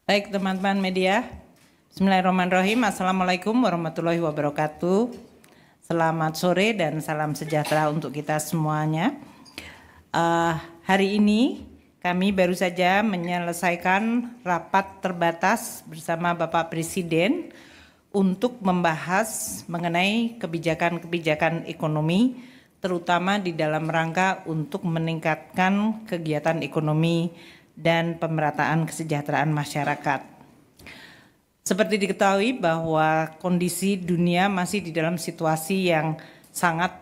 Baik teman-teman media, Bismillahirrahmanirrahim. Assalamualaikum warahmatullahi wabarakatuh. Selamat sore dan salam sejahtera untuk kita semuanya. Hari ini kami baru saja menyelesaikan rapat terbatas bersama Bapak Presiden untuk membahas mengenai kebijakan-kebijakan ekonomi, terutama di dalam rangka untuk meningkatkan kegiatan ekonomi dan pemerataan kesejahteraan masyarakat. Seperti diketahui bahwa kondisi dunia masih di dalam situasi yang sangat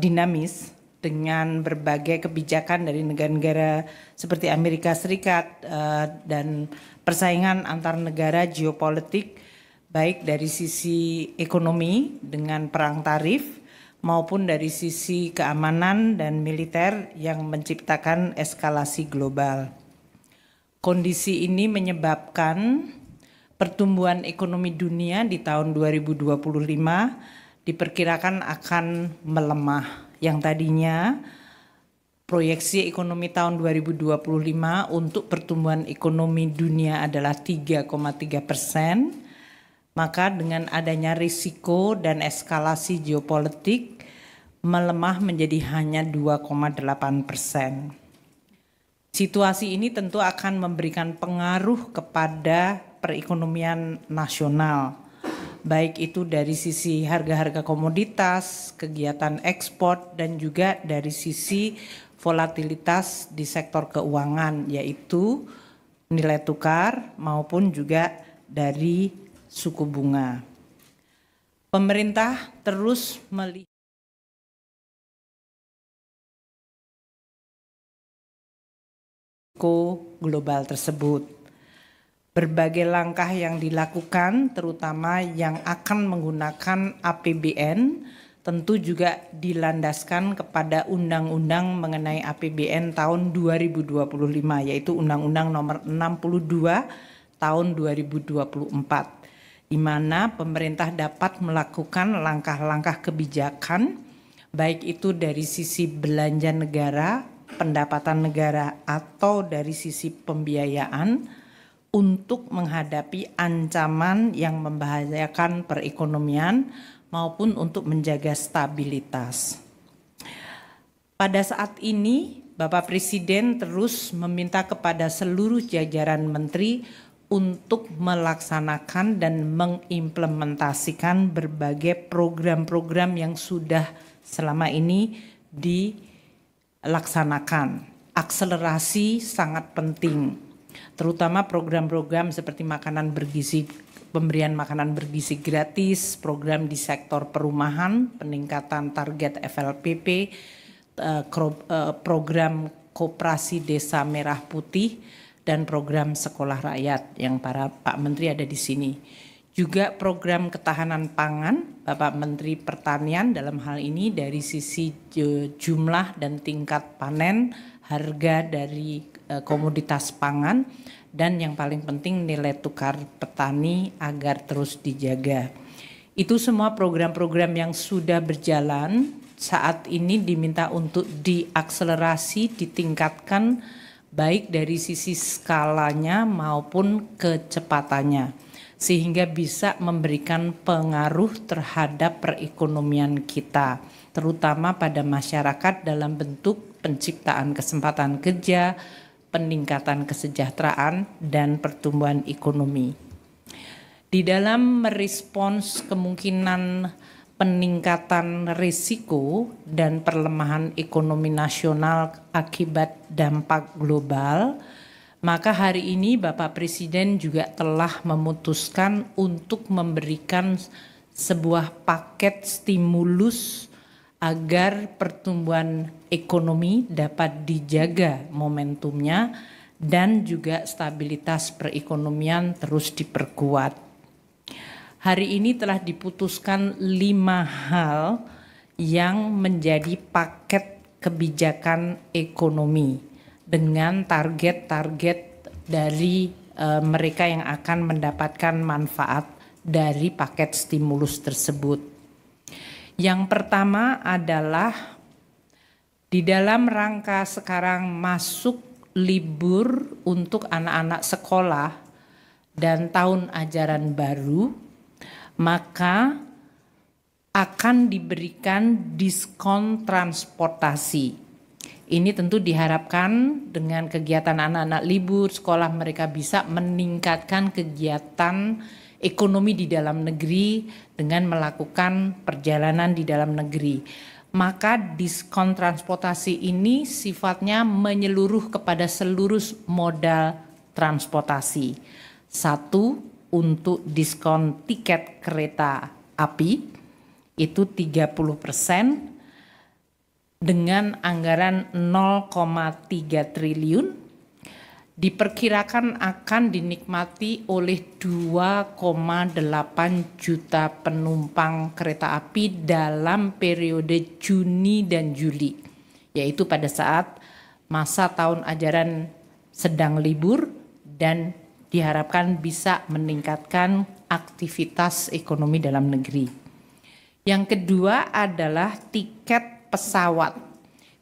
dinamis dengan berbagai kebijakan dari negara-negara seperti Amerika Serikat dan persaingan antar negara geopolitik baik dari sisi ekonomi dengan perang tarif maupun dari sisi keamanan dan militer yang menciptakan eskalasi global. Kondisi ini menyebabkan pertumbuhan ekonomi dunia di tahun 2025 diperkirakan akan melemah. Yang tadinya proyeksi ekonomi tahun 2025 untuk pertumbuhan ekonomi dunia adalah 3,3%, maka dengan adanya risiko dan eskalasi geopolitik melemah menjadi hanya 2,8%. Situasi ini tentu akan memberikan pengaruh kepada perekonomian nasional, baik itu dari sisi harga-harga komoditas, kegiatan ekspor, dan juga dari sisi volatilitas di sektor keuangan, yaitu nilai tukar maupun juga dari suku bunga. Pemerintah terus melihat global tersebut. Berbagai langkah yang dilakukan, terutama yang akan menggunakan APBN, tentu juga dilandaskan kepada undang-undang mengenai APBN tahun 2025, yaitu Undang-Undang Nomor 62 tahun 2024, di mana pemerintah dapat melakukan langkah-langkah kebijakan, baik itu dari sisi belanja negara, pendapatan negara, atau dari sisi pembiayaan untuk menghadapi ancaman yang membahayakan perekonomian maupun untuk menjaga stabilitas. Pada saat ini, Bapak Presiden terus meminta kepada seluruh jajaran menteri untuk melaksanakan dan mengimplementasikan berbagai program-program yang sudah selama ini dilaksanakan. Akselerasi sangat penting, terutama program-program seperti makanan bergizi, pemberian makanan bergizi gratis, program di sektor perumahan, peningkatan target FLPP, program koperasi desa merah putih, dan program sekolah rakyat yang Pak Menteri ada di sini. Juga program ketahanan pangan, Bapak Menteri Pertanian dalam hal ini dari sisi jumlah dan tingkat panen, harga dari komoditas pangan, dan yang paling penting nilai tukar petani agar terus dijaga. Itu semua program-program yang sudah berjalan saat ini diminta untuk diakselerasi, ditingkatkan baik dari sisi skalanya maupun kecepatannya, sehingga bisa memberikan pengaruh terhadap perekonomian kita, terutama pada masyarakat dalam bentuk penciptaan kesempatan kerja, peningkatan kesejahteraan, dan pertumbuhan ekonomi. Di dalam merespons kemungkinan peningkatan risiko dan perlemahan ekonomi nasional akibat dampak global, maka hari ini Bapak Presiden juga telah memutuskan untuk memberikan sebuah paket stimulus agar pertumbuhan ekonomi dapat dijaga momentumnya dan juga stabilitas perekonomian terus diperkuat. Hari ini telah diputuskan 5 hal yang menjadi paket kebijakan ekonomi dengan target-target dari mereka yang akan mendapatkan manfaat dari paket stimulus tersebut. Yang pertama adalah di dalam rangka sekarang masuk libur untuk anak-anak sekolah dan tahun ajaran baru, maka akan diberikan diskon transportasi. Ini tentu diharapkan dengan kegiatan anak-anak libur sekolah mereka bisa meningkatkan kegiatan ekonomi di dalam negeri dengan melakukan perjalanan di dalam negeri. Maka diskon transportasi ini sifatnya menyeluruh kepada seluruh modal transportasi. Satu, untuk diskon tiket kereta api itu 30%. Dengan anggaran 0,3 triliun diperkirakan akan dinikmati oleh 2,8 juta penumpang kereta api dalam periode Juni dan Juli, yaitu pada saat masa tahun ajaran sedang libur dan diharapkan bisa meningkatkan aktivitas ekonomi dalam negeri. Yang kedua adalah tiket pesawat.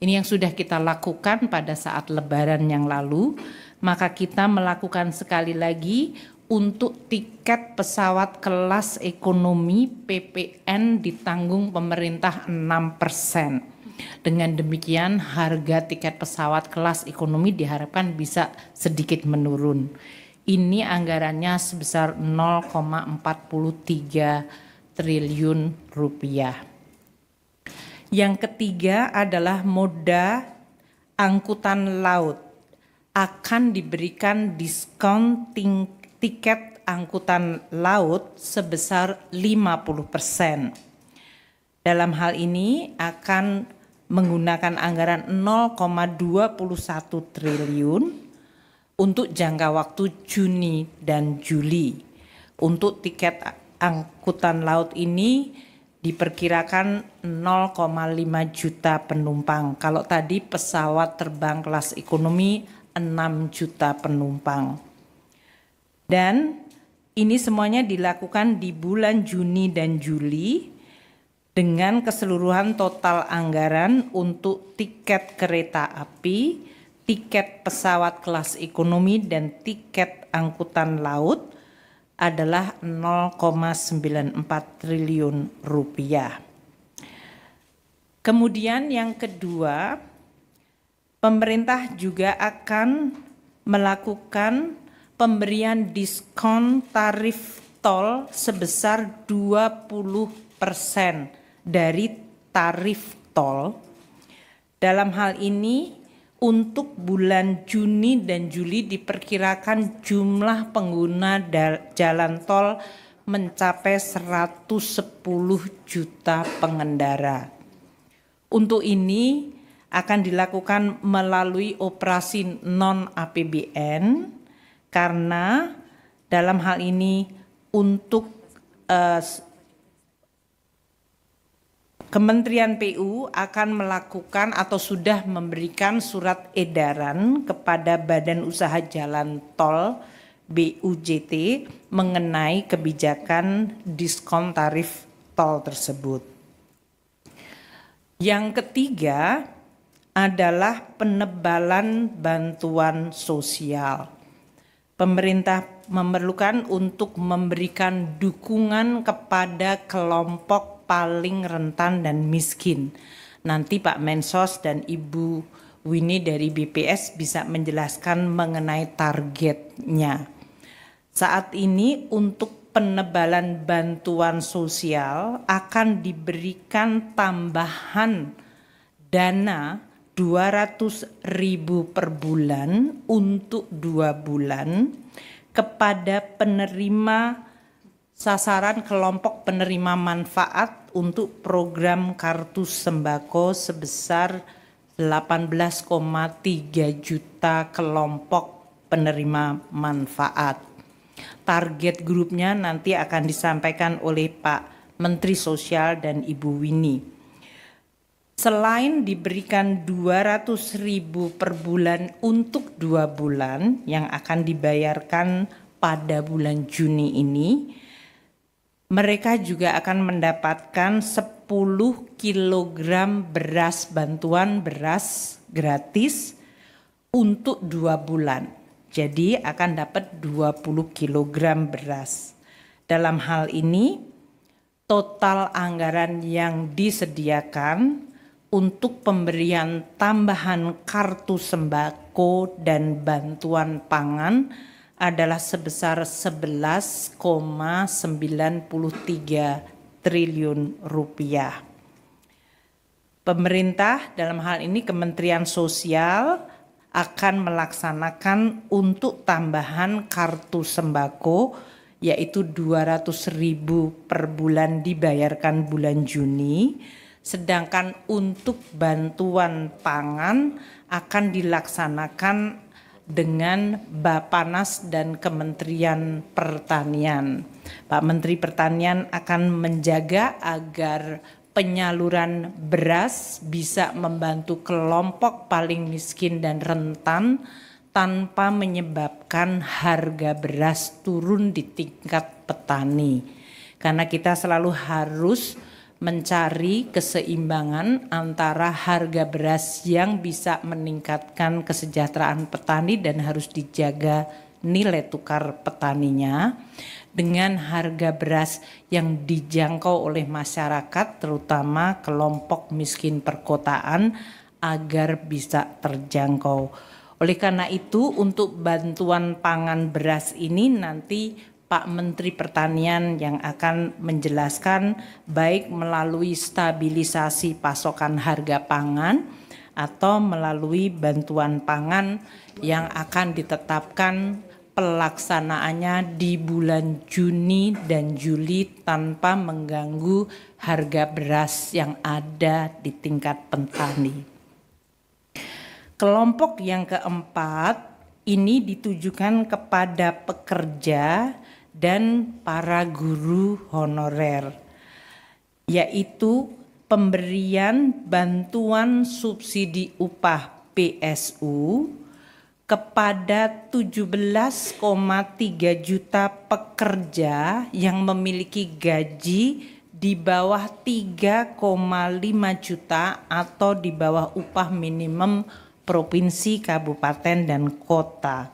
Ini yang sudah kita lakukan pada saat Lebaran yang lalu, maka kita melakukan sekali lagi untuk tiket pesawat kelas ekonomi PPN ditanggung pemerintah 6%. Dengan demikian harga tiket pesawat kelas ekonomi diharapkan bisa sedikit menurun. Ini anggarannya sebesar 0,43 triliun rupiah. Yang ketiga adalah moda angkutan laut. Akan diberikan diskon tiket angkutan laut sebesar 50%. Dalam hal ini akan menggunakan anggaran 0,21 triliun untuk jangka waktu Juni dan Juli. Untuk tiket angkutan laut ini diperkirakan 0,5 juta penumpang. Kalau tadi pesawat terbang kelas ekonomi 6 juta penumpang. Dan ini semuanya dilakukan di bulan Juni dan Juli dengan keseluruhan total anggaran untuk tiket kereta api, tiket pesawat kelas ekonomi dan tiket angkutan laut adalah 0,94 triliun rupiah. Kemudian yang kedua, pemerintah juga akan melakukan pemberian diskon tarif tol sebesar 20% dari tarif tol. Dalam hal ini untuk bulan Juni dan Juli diperkirakan jumlah pengguna jalan tol mencapai 110 juta pengendara. Untuk ini akan dilakukan melalui operasi non-APBN karena dalam hal ini untuk Kementerian PU akan melakukan atau sudah memberikan surat edaran kepada Badan Usaha Jalan Tol BUJT mengenai kebijakan diskon tarif tol tersebut. Yang ketiga adalah penebalan bantuan sosial. Pemerintah memerlukan untuk memberikan dukungan kepada kelompok paling rentan dan miskin. Nanti Pak Mensos dan Ibu Winnie dari BPS bisa menjelaskan mengenai targetnya. Saat ini untuk penebalan bantuan sosial akan diberikan tambahan dana 200.000 per bulan untuk 2 bulan kepada penerima sasaran kelompok penerima manfaat untuk program kartu sembako sebesar 18,3 juta kelompok penerima manfaat. Target grupnya nanti akan disampaikan oleh Pak Menteri Sosial dan Ibu Winnie. Selain diberikan 200.000 per bulan untuk 2 bulan yang akan dibayarkan pada bulan Juni ini, mereka juga akan mendapatkan 10 kilogram beras, bantuan beras gratis untuk 2 bulan. Jadi akan dapat 20 kg beras. Dalam hal ini total anggaran yang disediakan untuk pemberian tambahan kartu sembako dan bantuan pangan adalah sebesar 11,93 triliun rupiah. Pemerintah dalam hal ini Kementerian Sosial akan melaksanakan untuk tambahan kartu sembako yaitu 200.000 per bulan dibayarkan bulan Juni, sedangkan untuk bantuan pangan akan dilaksanakan dengan Bappenas dan Kementerian Pertanian. Pak Menteri Pertanian akan menjaga agar penyaluran beras bisa membantu kelompok paling miskin dan rentan tanpa menyebabkan harga beras turun di tingkat petani. Karena kita selalu harus mencari keseimbangan antara harga beras yang bisa meningkatkan kesejahteraan petani dan harus dijaga nilai tukar petaninya dengan harga beras yang dijangkau oleh masyarakat terutama kelompok miskin perkotaan agar bisa terjangkau. Oleh karena itu untuk bantuan pangan beras ini nanti Pak Menteri Pertanian yang akan menjelaskan baik melalui stabilisasi pasokan harga pangan atau melalui bantuan pangan yang akan ditetapkan pelaksanaannya di bulan Juni dan Juli tanpa mengganggu harga beras yang ada di tingkat petani. Kelompok yang keempat ini ditujukan kepada pekerja dan para guru honorer, yaitu pemberian bantuan subsidi upah PSU kepada 17,3 juta pekerja yang memiliki gaji di bawah 3,5 juta atau di bawah upah minimum provinsi, kabupaten, dan kota.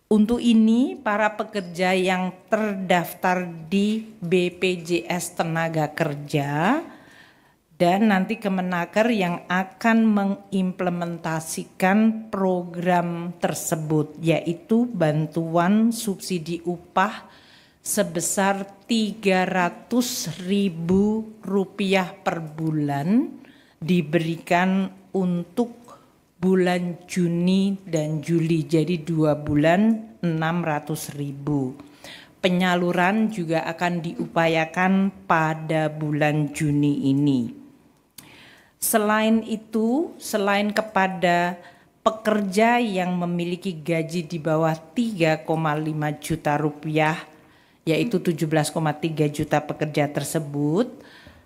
Untuk ini, para pekerja yang terdaftar di BPJS Tenaga Kerja dan nanti Kemenaker yang akan mengimplementasikan program tersebut, yaitu bantuan subsidi upah sebesar Rp300.000 per bulan diberikan untuk bulan Juni dan Juli, jadi 2 bulan 600.000. Penyaluran juga akan diupayakan pada bulan Juni ini. Selain itu, selain kepada pekerja yang memiliki gaji di bawah 3,5 juta rupiah, yaitu 17,3 juta pekerja tersebut,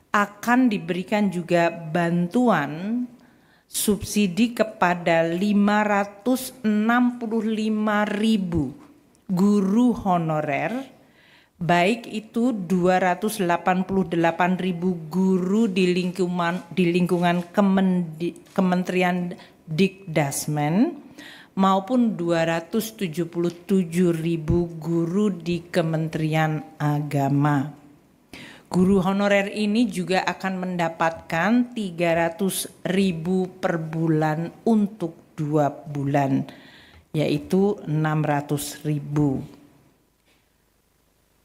akan diberikan juga bantuan subsidi kepada 565.000 guru honorer, baik itu 288.000 guru di lingkungan Kementerian Dikdasmen maupun 277.000 guru di Kementerian Agama. Guru honorer ini juga akan mendapatkan 300.000 per bulan untuk 2 bulan, yaitu 600.000.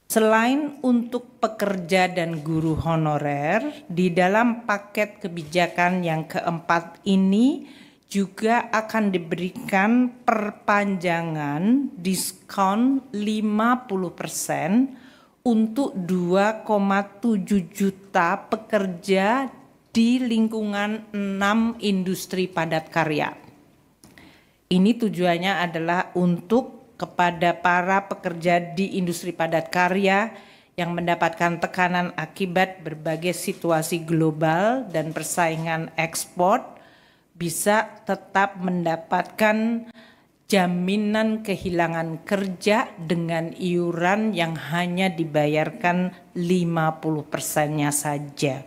Selain untuk pekerja dan guru honorer, di dalam paket kebijakan yang keempat ini juga akan diberikan perpanjangan diskon 50% untuk 2,7 juta pekerja di lingkungan 6 industri padat karya. Ini tujuannya adalah untuk kepada para pekerja di industri padat karya yang mendapatkan tekanan akibat berbagai situasi global dan persaingan ekspor bisa tetap mendapatkan jaminan kehilangan kerja dengan iuran yang hanya dibayarkan 50%-nya saja.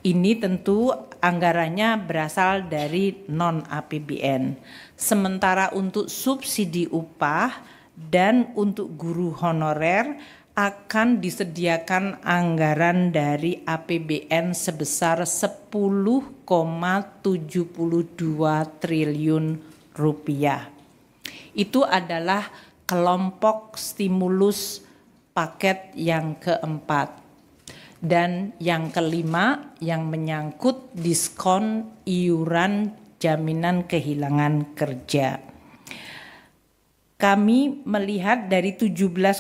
Ini tentu anggarannya berasal dari non-APBN. Sementara untuk subsidi upah dan untuk guru honorer akan disediakan anggaran dari APBN sebesar 10,72 triliun rupiah. Itu adalah kelompok stimulus paket yang keempat. Dan yang kelima yang menyangkut diskon iuran jaminan kehilangan kerja. Kami melihat dari 17,3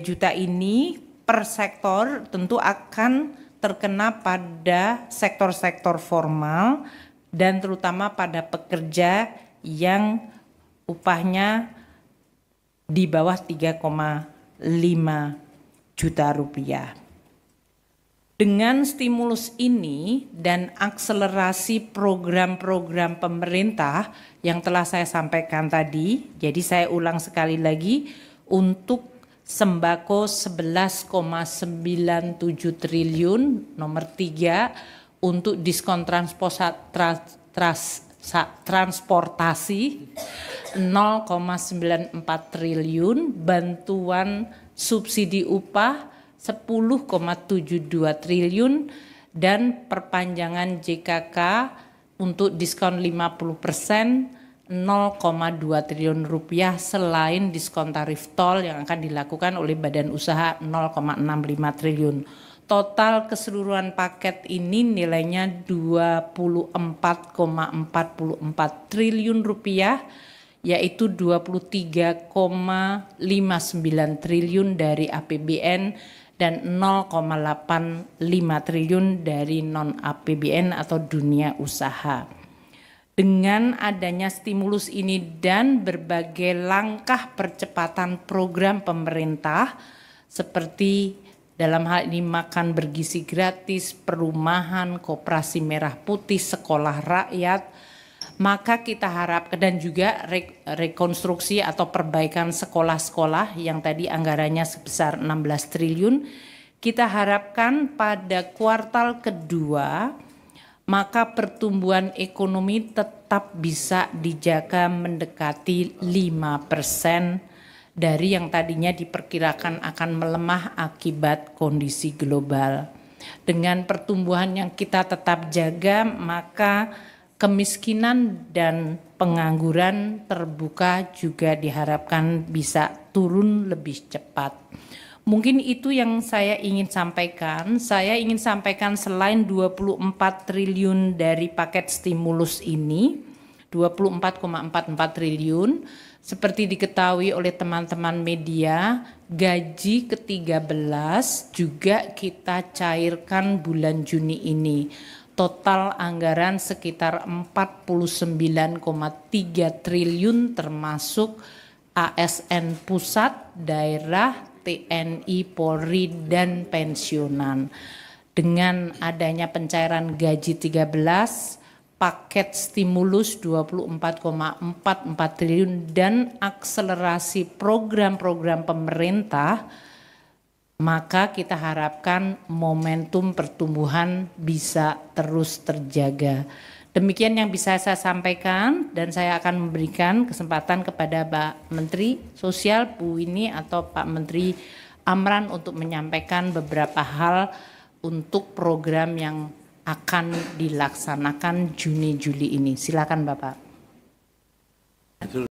juta ini per sektor tentu akan terkena pada sektor-sektor formal dan terutama pada pekerja yang upahnya di bawah 3,5 juta rupiah. Dengan stimulus ini dan akselerasi program-program pemerintah yang telah saya sampaikan tadi, jadi saya ulang sekali lagi, untuk sembako 11,97 triliun, nomor 3, untuk diskon transportasi 0,94 triliun, bantuan subsidi upah 10,72 triliun dan perpanjangan JKK untuk diskon 50% 0,2 triliun rupiah selain diskon tarif tol yang akan dilakukan oleh badan usaha 0,65 triliun. Total keseluruhan paket ini nilainya 24,44 triliun rupiah, yaitu 23,59 triliun dari APBN dan 0,85 triliun dari non-APBN atau dunia usaha. Dengan adanya stimulus ini dan berbagai langkah percepatan program pemerintah seperti dalam hal ini makan bergizi gratis, perumahan, koperasi merah putih, sekolah rakyat, maka kita harapkan dan juga rekonstruksi atau perbaikan sekolah-sekolah yang tadi anggarannya sebesar 16 triliun, kita harapkan pada kuartal kedua maka pertumbuhan ekonomi tetap bisa dijaga mendekati 5% dari yang tadinya diperkirakan akan melemah akibat kondisi global. Dengan pertumbuhan yang kita tetap jaga, maka kemiskinan dan pengangguran terbuka juga diharapkan bisa turun lebih cepat. Mungkin itu yang saya ingin sampaikan. Saya ingin sampaikan selain 24 triliun dari paket stimulus ini, 24,44 triliun, seperti diketahui oleh teman-teman media, gaji ke-13 juga kita cairkan bulan Juni ini. Total anggaran sekitar 49,3 triliun termasuk ASN pusat, daerah, TNI, Polri, dan pensiunan. Dengan adanya pencairan gaji 13, paket stimulus 24,44 triliun dan akselerasi program-program pemerintah, maka kita harapkan momentum pertumbuhan bisa terus terjaga. Demikian yang bisa saya sampaikan dan saya akan memberikan kesempatan kepada Pak Menteri Sosial Bu Winnie atau Pak Menteri Amran untuk menyampaikan beberapa hal untuk program yang akan dilaksanakan Juni-Juli ini. Silakan Bapak.